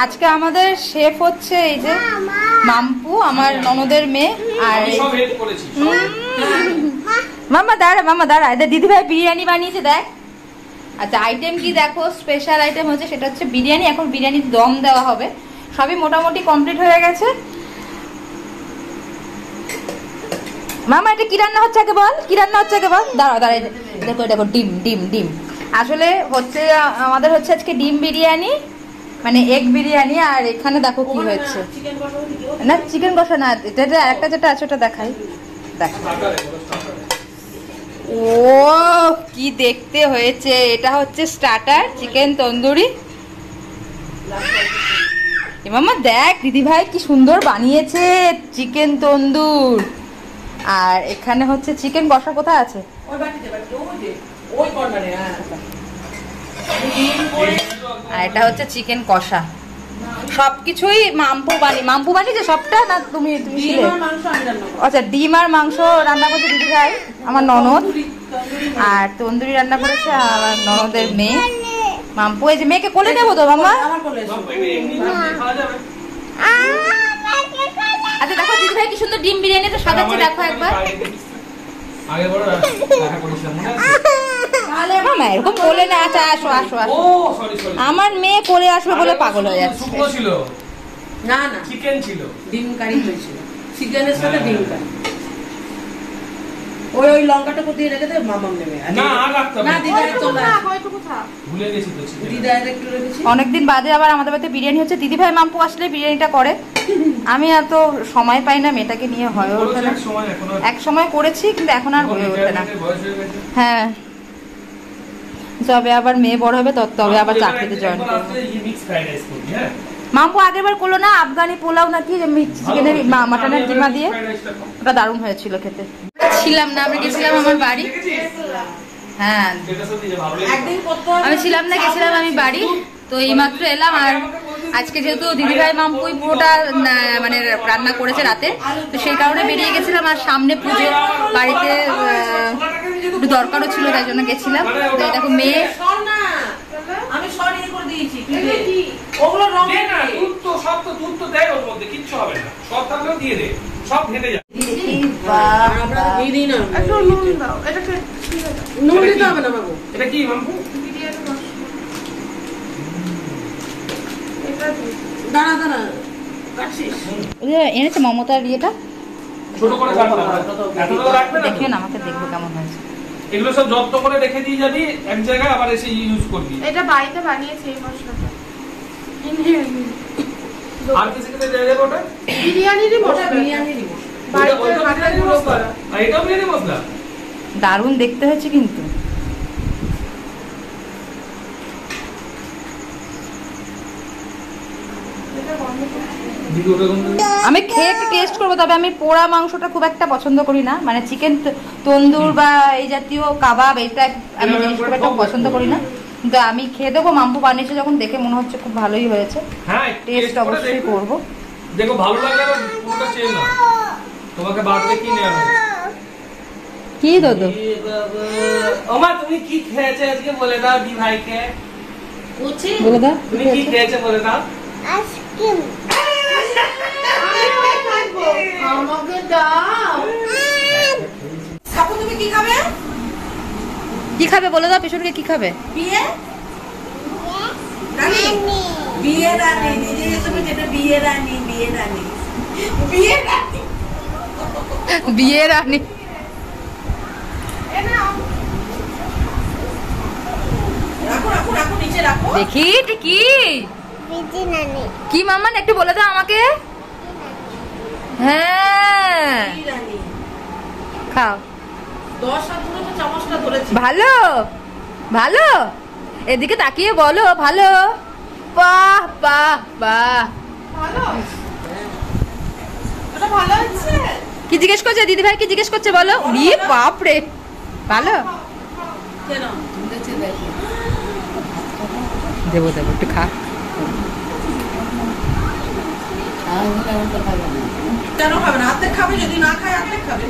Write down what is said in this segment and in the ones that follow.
আজকে আমাদের শেফ হচ্ছে এই যে মাম্পু, আমার ননদের মেয়ে। আর মামা দাঁড়া, এদের দিদিভাই বিরিয়ানি বানিয়েছে দেখ। আচ্ছা আইটেম কি দেখো, স্পেশাল আইটেম হচ্ছে সেটা হচ্ছে বিরিয়ানি। এখন বিরিয়ানির দম দেওয়া হবে, সবই মোটামুটি কমপ্লিট হয়ে গেছে। মামা এটা কি রান্না হচ্ছে আগে বল, কি রান্না হচ্ছে আগে বল। দাঁড়াও দেখো দেখো, ডিম ডিম ডিম। আসলে হচ্ছে আমাদের হচ্ছে আজকে ডিম বিরিয়ানি, মানে এগ বিরিয়ানি। আর এখানে দেখো কি হয়েছে, না চিকেন কষা না, এটা একটা যেটা আছে ওটা দেখাই। দেখো ও কি দেখতে হয়েছে, এটা হচ্ছে স্টার্টার চিকেন তন্দুরি। মামা দেখ দিদিভাই কি সুন্দর বানিয়েছে চিকেন তন্দুর। আর এখানে হচ্ছে চিকেন কষা কোথায় আছে, আর এটা হচ্ছে চিকেন কষা। সবকিছুই মাম্পু বানিয়েছে সবটা, না তুমি আচ্ছা ডিম আর মাংস রান্না করছে দিদিভাই আমার ননদ, আর তন্দুরি রান্না করেছে আমার ননদের মেয়ে মাম্পু। এই যে মেয়েকে কোলে নেবো তো মামা। আচ্ছা দেখো দিদিভাই কি সুন্দর ডিম বিরিয়ানি তো সাজাচ্ছে, দেখো একবার। মামা এরকম বলে না, আচ্ছা আসো আসো আসো। আমার মেয়ে করে আসবে বলে পাগল হয়ে যাচ্ছে। না না চিকেন ছিল, ডিম কারি হয়েছিল, চিকেনের সাথে ডিম কারি। ওই লঙ্কাটা কোথায় রেখে দে, মামাম নেবে। না আর রাখতে হবে না, দিদাই চলে হয়তো কোথা ভুলে গেছি তো চিকেন, দিদাই একটু রেখেছি। অনেকদিন বাদে আবার আমাদের বাড়িতে বিরিয়ানি হচ্ছে। দিদিভাই মাম্পু আসলে বিরিয়ানিটা করে, আমি এত সময় পাই না, মেয়েটাকে নিয়ে হয়ে ওঠে না। এক সময় করেছি কিন্তু এখন আর হয়ে ওঠে না। হ্যাঁ যবে আবার মেয়ে বড় হবে তবে আবার চাকরিতে জয়েন করবে। মাম্পু আগেরবার করলো না আফগানি পোলাও নাকি চিকেনের মাটনের ডিমা দিয়ে, ওটা দারুণ হয়েছিল খেতে। ছিলাম না, আমরা গেছিলাম আমার বাড়ি। হ্যাঁ আমি ছিলাম না, গেছিলাম আমি বাড়ি। তো এইমাত্র এলাম। আর আজকে যেহেতু দিদিভাই মাম্পুই পুরোটা মানে রান্না করেছে রাতে, তো সেই কারণে বেরিয়ে গেছিলাম। আর সামনে পুজো, বাড়িতে একটু দরকারও ছিল, তাই জন্য গেছিলাম। তো এই দেখো মেয়ে, আমি সরি করে দিয়েছি, ওগুলো রং না, দুধ তো সব তো দুধ তো দেয় ওর মধ্যে, কিচ্ছু হবে না, সব থাকলেও দিয়ে দে, সব ঘেটে যাবে। আমরা দিয়ে দিই না, একটু নুন দাও। এটা নুন দিতে হবে না বাবু। এটা কি মাম্পু? বিরিয়ানি মশলা। এটা দাঁড়া দাঁড়া কাটছিস, এনেছে মমতার ইয়েটা ছোট করে কাটতে হবে, এতটা রাখবে না, দেখো না আমাকে, দেখবো কেমন হয়েছে। এগুলো সব যত্ন করে রেখে দিয়ে যাবি এক জায়গায়, আবার এসে ইউজ করবি। এটা বাড়িতে বানিয়েছে এই মশলাটা। আর কিছু কিছু দিয়ে দেব, ওটা বিরিয়ানিরই মশলা, বিরিয়ানিরই মশলা, বাড়িতে মাথায় গুঁড়ো করা। আর এটাও বিরিয়ানি মশলা, দারুণ দেখতে হয়েছে কিন্তু। আমি খেয়ে একটু টেস্ট করবো, তবে আমি পোড়া মাংসটা খুব একটা পছন্দ করি না, মানে চিকেন তন্দুর বা এই জাতীয় কাবাব এটা আমি খুব একটা পছন্দ করি না। কিন্তু আমি খেয়ে দেবো, মাম্পু বানিয়েছে যখন, দেখে মনে হচ্ছে খুব ভালোই হয়েছে। হ্যাঁ টেস্ট অবশ্যই করবো। দেখো ভালো লাগলে পুরোটা চেয়ে নাও, তোমাকে বাড়তে কি নেওয়া হবে। কি দাদু ওমা তুমি কি খেয়েছো আজকে বলে দাও দি ভাইকে, বলে দাও তুমি কি খেয়েছো বলে দাও। আইসক্রিম আমাকে দাও। কাকু তুমি কি খাবে? কি খাবে বলে দাও, পেছনকে কি খাবে? বিয়ে রানী, বিয়ে রানী দিদি, তুমি যেটা বিয়ে রানী, বিয়ে রানী, বিয়ে রানী, বিয়ে রানী। রাখো রাখো রাখো, নিচে রাখো। দেখি এটা কি, কি মাম্মা একটু বলে দাও আমাকে। হ্যাঁ খাও, 10 হাত ধরে তো চামচটা ধরেছি। ভালো ভালো, এদিকে তাকিয়ে বলো ভালো। বাহ বাহ বাহ, ভালো, এটা ভালো হচ্ছে। কি জিজ্ঞেস করছে দিদি ভাই, কি জিজ্ঞেস করছে বলো। ই বাপ রে, ভালো। কেন দেবো দেবো একটু খা। কেন খাবে না? অর্ধেক খাবে, যদি না খায় অর্ধেক খাবে।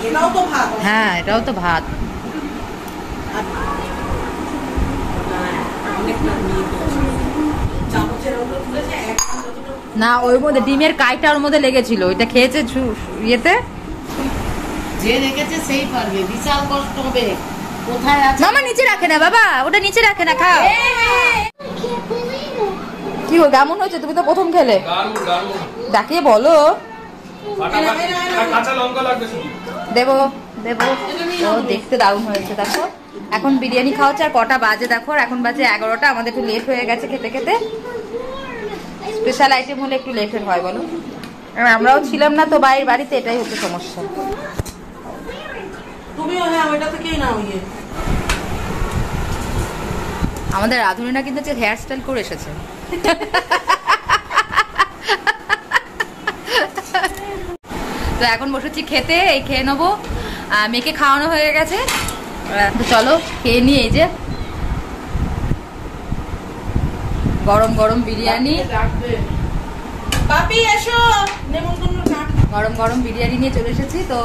এটাও তো ভাত। হ্যাঁ এটাও তো ভাত। অনেক না নিয়ে না ওর মধ্যে ডিমের কাইটা ওর মধ্যে লেগেছিল, ওইটা খেয়েছে ইয়েতে। যে রেখেছে সেই পারবে, বিশাল কষ্ট হবে। কোথায় আছে মামা নিচে রাখে না বাবা, ওটা নিচে রাখে না, খাও। কি গো কেমন হয়েছে? তুমি তো প্রথম খেলে, ডাকিয়ে বলো। কাঁচা লঙ্কা লাগবে শুধু। দেবো দেবো। ও দেখতে দারুণ হয়েছে। দেখো এখন বিরিয়ানি খাওয়া হচ্ছে। আর কটা বাজে দেখো, এখন বাজে 11টা। আমাদের একটু লেট হয়ে গেছে খেতে খেতে। স্পেশাল আইটেম হলে একটু লেটের হয় বলো। আর আমরাও ছিলাম না তো বাইরের বাড়িতে, এটাই হচ্ছে সমস্যা। তুমিও হ্যাঁ ওইটা থেকেই নাও। ইয়ে আমাদের রাধুনিনা কিন্তু হেয়ার স্টাইল করে এসেছে। তো এখন বসেছি খেতে, এই খেয়ে নেবো। মেয়েকে খাওয়ানো হয়ে গেছে, তো চলো খেয়ে নিই। এই যে গরম গরম বিরিয়ানি, বাপি এসো, নেমন্তন্ন ডাক। গরম গরম বিরিয়ানি নিয়ে চলে এসেছি। তো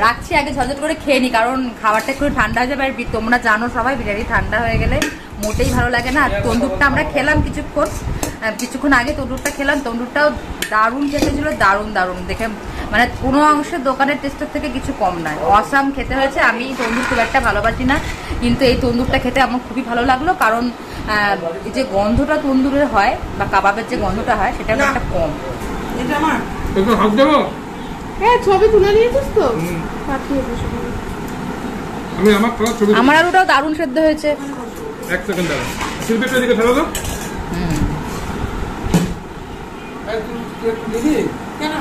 রাখছি, আগে ঝটঝট করে খেয়ে নিই, কারণ খাবারটা একটু ঠান্ডা হয়ে যাবে। আর তোমরা জানো সবাই বিরিয়ানি ঠান্ডা হয়ে গেলে মোটেই ভালো লাগে না। আর তন্দুরটা আমরা খেলাম কিছুক্ষণ আগে, তন্দুরটা খেলাম। তন্দুরটাও দারুণ খেতে ছিল, দারুণ দারুণ দেখে, মানে কোনো অংশের দোকানের টেস্টের থেকে কিছু কম নয়। অসাম খেতে হয়েছে। আমি তন্দুর খুব একটা ভালোবাসি না, কিন্তু এই তন্দুরটা খেতে আমার খুবই ভালো লাগলো। কারণ এই যে গন্ধটা তন্দুরের হয় বা কাবাবের যে গন্ধটা হয়, সেটা একটা কম। এটা আমার একটু হাত দেবো। হ্যাঁ ছবি তুলে নিয়েছিস তো? পাঠিয়ে দিস। আমি আমার খাওয়ার ছবি। আমার আর ওটাও দারুণ সেদ্ধ হয়েছে। এক সেকেন্ড দাঁড়া, শিল্পীটা দিকে ফেলো তো। কেন